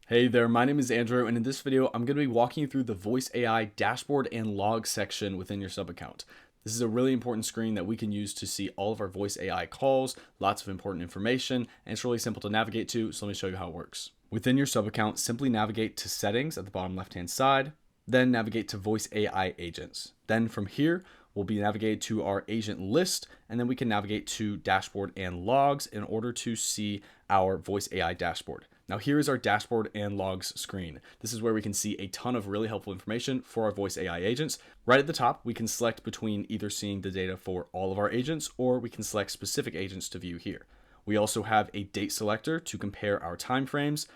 Hey there, my name is Andrew, and in this video, I'm going to be walking you through the Voice AI dashboard and log section within your sub account. This is a really important screen that we can use to see all of our Voice AI calls, lots of important information, and it's really simple to navigate to, so let me show you how it works. Within your sub account, simply navigate to Settings at the bottom left-hand side, then navigate to Voice AI Agents. Then from here, we'll be navigated to our agent list, and then we can navigate to Dashboard and Logs in order to see our Voice AI dashboard. Now here is our dashboard and logs screen. This is where we can see a ton of really helpful information for our Voice AI agents. Right at the top, we can select between either seeing the data for all of our agents, or we can select specific agents to view here. We also have a date selector to compare our timeframes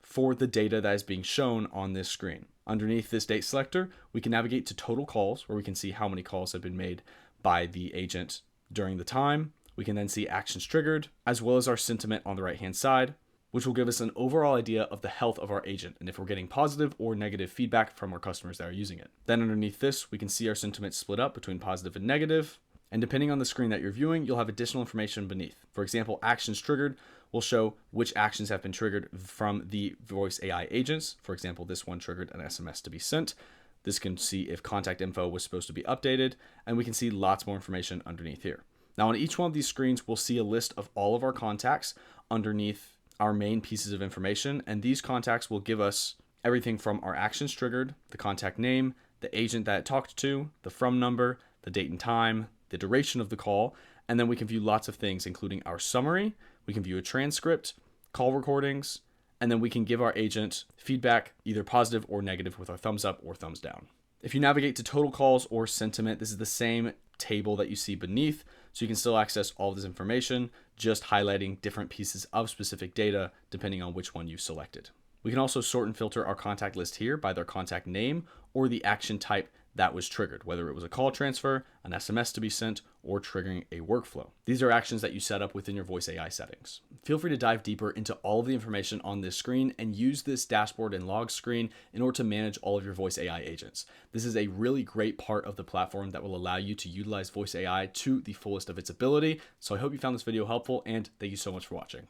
for the data that is being shown on this screen. Underneath this date selector, we can navigate to total calls, where we can see how many calls have been made by the agent during the time. We can then see actions triggered, as well as our sentiment on the right-hand side, which will give us an overall idea of the health of our agent and if we're getting positive or negative feedback from our customers that are using it. Then underneath this, we can see our sentiment split up between positive and negative. And depending on the screen that you're viewing, you'll have additional information beneath. For example, actions triggered will show which actions have been triggered from the Voice AI agents. For example, this one triggered an SMS to be sent. This can see if contact info was supposed to be updated, and we can see lots more information underneath here. Now on each one of these screens, we'll see a list of all of our contacts underneath our main pieces of information, and these contacts will give us everything from our actions triggered, the contact name, the agent that it talked to, the from number, the date and time, the duration of the call, and then we can view lots of things, including our summary. We can view a transcript, call recordings, and then we can give our agent feedback, either positive or negative, with our thumbs up or thumbs down. If you navigate to total calls or sentiment, this is the same table that you see beneath, so you can still access all of this information, just highlighting different pieces of specific data depending on which one you selected. We can also sort and filter our contact list here by their contact name or the action type that was triggered, whether it was a call transfer, an SMS to be sent, or triggering a workflow. These are actions that you set up within your Voice AI settings. Feel free to dive deeper into all of the information on this screen and use this dashboard and log screen in order to manage all of your Voice AI agents. This is a really great part of the platform that will allow you to utilize Voice AI to the fullest of its ability. So I hope you found this video helpful, and thank you so much for watching.